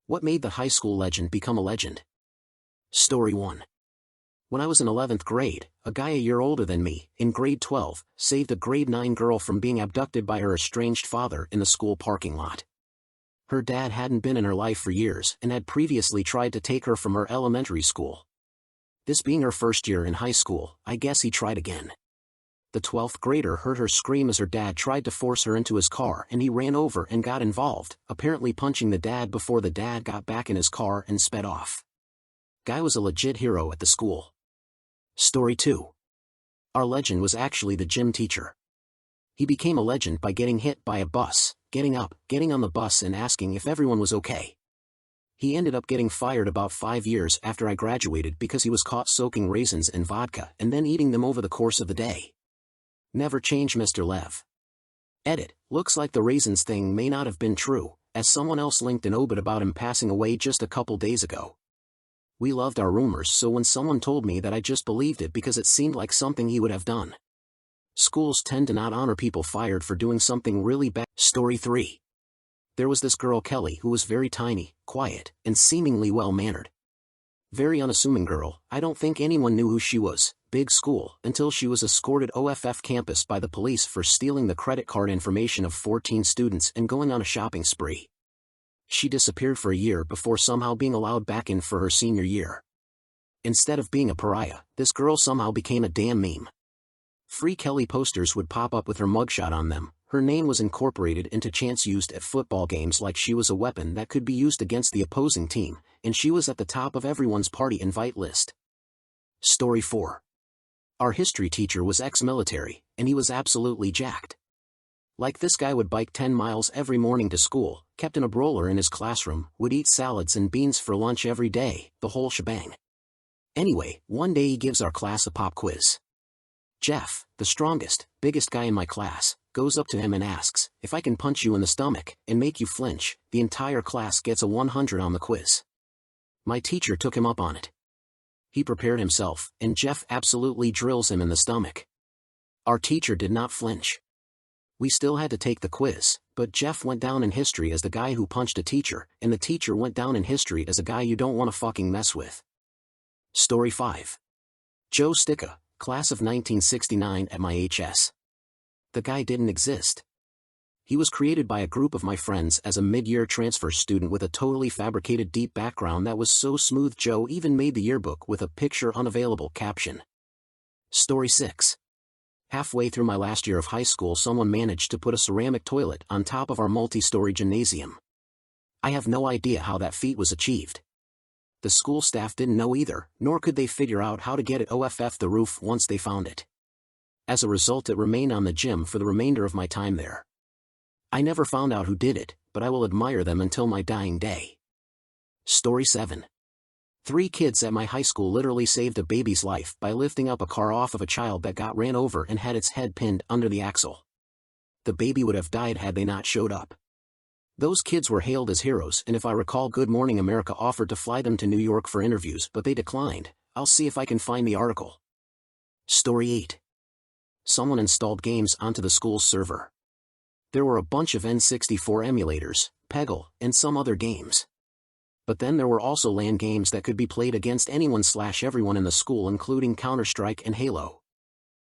What made the high school legend become a legend? Story 1. When I was in 11th grade, a guy a year older than me, in grade 12, saved a grade 9 girl from being abducted by her estranged father in the school parking lot. Her dad hadn't been in her life for years and had previously tried to take her from her elementary school. This being her first year in high school, I guess he tried again. The 12th grader heard her scream as her dad tried to force her into his car, and he ran over and got involved, apparently punching the dad before the dad got back in his car and sped off. Guy was a legit hero at the school. Story 2. Our legend was actually the gym teacher. He became a legend by getting hit by a bus, getting up, getting on the bus and asking if everyone was okay. He ended up getting fired about 5 years after I graduated because he was caught soaking raisins in vodka and then eating them over the course of the day. Never change, Mr. Lev. Edit. Looks like the raisins thing may not have been true, as someone else linked an obit about him passing away just a couple days ago. We loved our rumors, so when someone told me that, I just believed it because it seemed like something he would have done. Schools tend to not honor people fired for doing something really bad. Story 3. There was this girl Kelly who was very tiny, quiet, and seemingly well-mannered. Very unassuming girl. I don't think anyone knew who she was, big school, until she was escorted OFF campus by the police for stealing the credit card information of 14 students and going on a shopping spree. She disappeared for a year before somehow being allowed back in for her senior year. Instead of being a pariah, this girl somehow became a damn meme. Free Kelly posters would pop up with her mugshot on them. Her name was incorporated into chants used at football games like she was a weapon that could be used against the opposing team, and she was at the top of everyone's party invite list. Story 4. Our history teacher was ex-military, and he was absolutely jacked. Like, this guy would bike 10 miles every morning to school, kept in a brawler in his classroom, would eat salads and beans for lunch every day, the whole shebang. Anyway, one day he gives our class a pop quiz. Jeff, the strongest, biggest guy in my class, goes up to him and asks, if I can punch you in the stomach and make you flinch, the entire class gets a 100 on the quiz. My teacher took him up on it. He prepared himself, and Jeff absolutely drills him in the stomach. Our teacher did not flinch. We still had to take the quiz, but Jeff went down in history as the guy who punched a teacher, and the teacher went down in history as a guy you don't want to fucking mess with. Story 5. Joe Sticka, class of 1969 at my HS. The guy didn't exist. He was created by a group of my friends as a mid-year transfer student with a totally fabricated deep background that was so smooth Joe even made the yearbook with a picture unavailable caption. Story 6. Halfway through my last year of high school, someone managed to put a ceramic toilet on top of our multi-story gymnasium. I have no idea how that feat was achieved. The school staff didn't know either, nor could they figure out how to get it off the roof once they found it. As a result, it remained on the gym for the remainder of my time there. I never found out who did it, but I will admire them until my dying day. Story 7. 3 kids at my high school literally saved a baby's life by lifting up a car off of a child that got ran over and had its head pinned under the axle. The baby would have died had they not showed up. Those kids were hailed as heroes, and if I recall, Good Morning America offered to fly them to New York for interviews, but they declined. I'll see if I can find the article. Story 8. Someone installed games onto the school's server. There were a bunch of N64 emulators, Peggle, and some other games. But then there were also LAN games that could be played against anyone/everyone in the school, including Counter-Strike and Halo.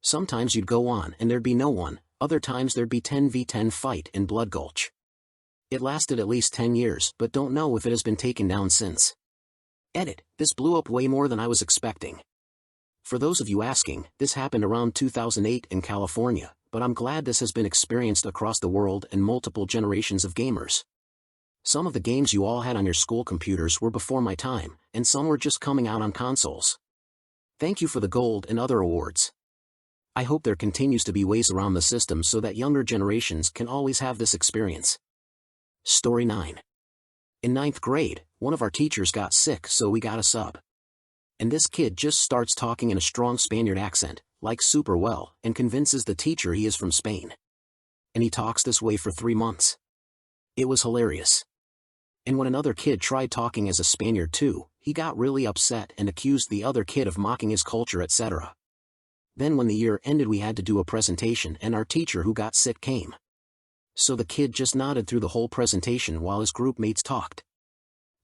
Sometimes you'd go on and there'd be no one, other times there'd be 10v10 fight in Blood Gulch. It lasted at least 10 years, but don't know if it has been taken down since. Edit. This blew up way more than I was expecting. For those of you asking, this happened around 2008 in California, but I'm glad this has been experienced across the world and multiple generations of gamers. Some of the games you all had on your school computers were before my time, and some were just coming out on consoles. Thank you for the gold and other awards. I hope there continues to be ways around the system so that younger generations can always have this experience. Story 9. In 9th grade, one of our teachers got sick, so we got a sub. And this kid just starts talking in a strong Spaniard accent, like super well, and convinces the teacher he is from Spain. And he talks this way for 3 months. It was hilarious. And when another kid tried talking as a Spaniard too, he got really upset and accused the other kid of mocking his culture, etc. Then when the year ended, we had to do a presentation, and our teacher who got sick came. So the kid just nodded through the whole presentation while his group mates talked.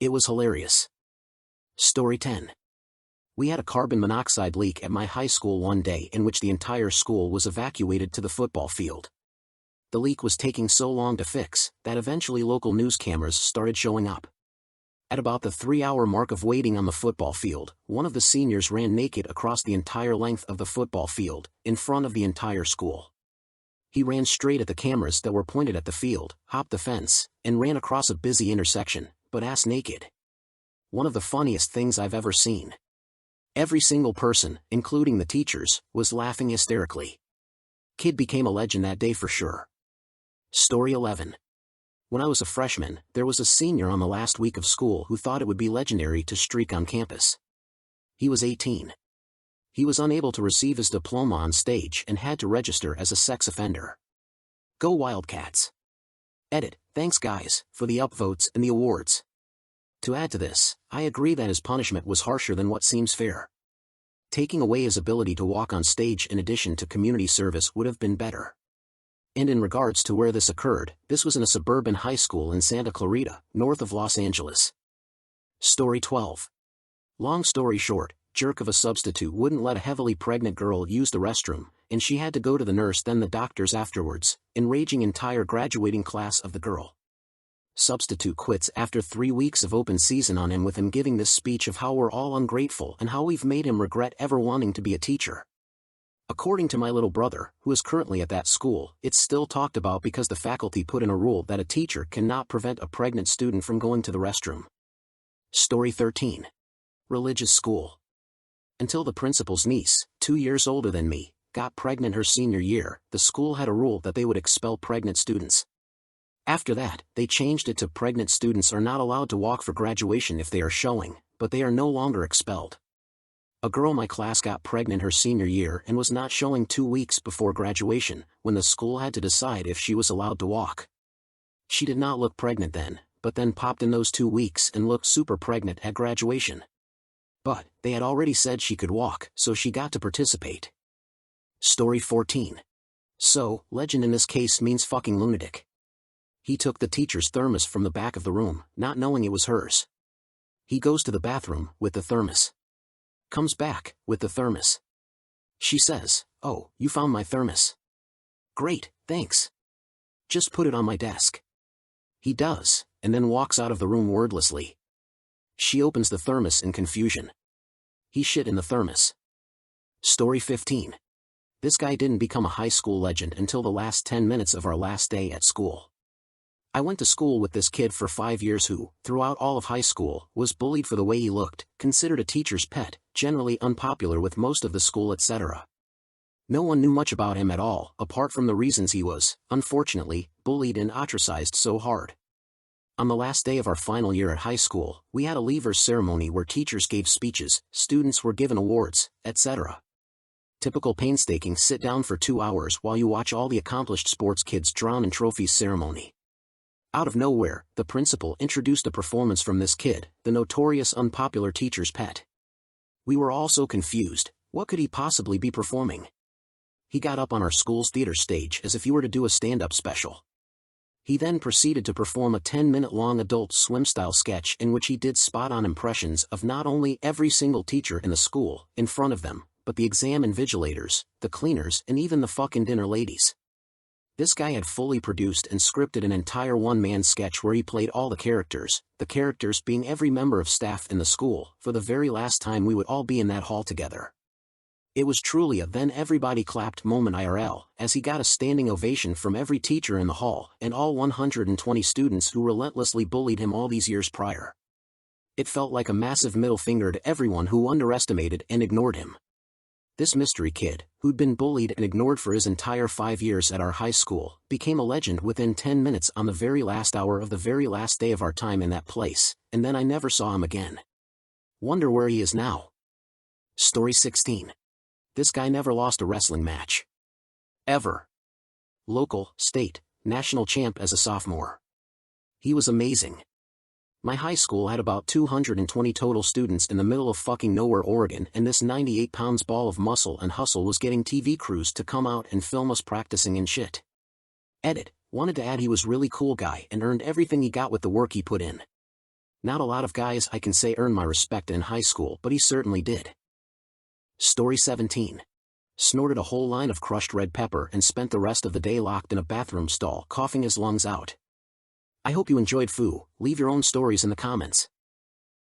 It was hilarious. Story 10. We had a carbon monoxide leak at my high school one day in which the entire school was evacuated to the football field. The leak was taking so long to fix that eventually local news cameras started showing up. At about the 3-hour mark of waiting on the football field, one of the seniors ran naked across the entire length of the football field, in front of the entire school. He ran straight at the cameras that were pointed at the field, hopped the fence, and ran across a busy intersection, but ass naked. One of the funniest things I've ever seen. Every single person, including the teachers, was laughing hysterically. Kid became a legend that day for sure. Story 11. When I was a freshman, there was a senior on the last week of school who thought it would be legendary to streak on campus. He was 18. He was unable to receive his diploma on stage and had to register as a sex offender. Go Wildcats. Edit, thanks guys, for the upvotes and the awards. To add to this, I agree that his punishment was harsher than what seems fair. Taking away his ability to walk on stage in addition to community service would have been better. And in regards to where this occurred, this was in a suburban high school in Santa Clarita, north of Los Angeles. Story 12. Long story short, jerk of a substitute wouldn't let a heavily pregnant girl use the restroom, and she had to go to the nurse then the doctors afterwards, enraging entire graduating class of the girl. Substitute quits after 3 weeks of open season on him with him giving this speech of how we're all ungrateful and how we've made him regret ever wanting to be a teacher. According to my little brother, who is currently at that school, it's still talked about because the faculty put in a rule that a teacher cannot prevent a pregnant student from going to the restroom. Story 13. Religious school. Until the principal's niece, 2 years older than me, got pregnant her senior year, the school had a rule that they would expel pregnant students. After that, they changed it to pregnant students are not allowed to walk for graduation if they are showing, but they are no longer expelled. A girl in my class got pregnant her senior year and was not showing 2 weeks before graduation, when the school had to decide if she was allowed to walk. She did not look pregnant then, but then popped in those 2 weeks and looked super pregnant at graduation. But, they had already said she could walk, so she got to participate. Story 14. So, legend in this case means fucking lunatic. He took the teacher's thermos from the back of the room, not knowing it was hers. He goes to the bathroom, with the thermos. Comes back, with the thermos. She says, "Oh, you found my thermos. Great, thanks. Just put it on my desk." He does, and then walks out of the room wordlessly. She opens the thermos in confusion. He shit in the thermos. Story 15. This guy didn't become a high school legend until the last 10 minutes of our last day at school. I went to school with this kid for 5 years who, throughout all of high school, was bullied for the way he looked, considered a teacher's pet, generally unpopular with most of the school etc. No one knew much about him at all, apart from the reasons he was, unfortunately, bullied and ostracized so hard. On the last day of our final year at high school, we had a leavers ceremony where teachers gave speeches, students were given awards, etc. Typical painstaking sit down for 2 hours while you watch all the accomplished sports kids drown in trophies ceremony. Out of nowhere, the principal introduced a performance from this kid, the notorious unpopular teacher's pet. We were all so confused, what could he possibly be performing? He got up on our school's theater stage as if he were to do a stand-up special. He then proceeded to perform a 10-minute-long Adult Swim-style sketch in which he did spot-on impressions of not only every single teacher in the school, in front of them, but the exam invigilators, the cleaners and even the fucking dinner ladies. This guy had fully produced and scripted an entire one-man sketch where he played all the characters being every member of staff in the school, for the very last time we would all be in that hall together. It was truly a then everybody clapped moment IRL, as he got a standing ovation from every teacher in the hall and all 120 students who relentlessly bullied him all these years prior. It felt like a massive middle finger to everyone who underestimated and ignored him. This mystery kid, who'd been bullied and ignored for his entire 5 years at our high school, became a legend within 10 minutes on the very last hour of the very last day of our time in that place, and then I never saw him again. Wonder where he is now. Story 16. This guy never lost a wrestling match. Ever. Local, state, national champ as a sophomore. He was amazing. My high school had about 220 total students in the middle of fucking nowhere, Oregon, and this 98 pounds ball of muscle and hustle was getting TV crews to come out and film us practicing and shit. Edit, wanted to add he was really cool guy and earned everything he got with the work he put in. Not a lot of guys I can say earned my respect in high school, but he certainly did. Story 17. Snorted a whole line of crushed red pepper and spent the rest of the day locked in a bathroom stall coughing his lungs out. I hope you enjoyed Foo. Leave your own stories in the comments.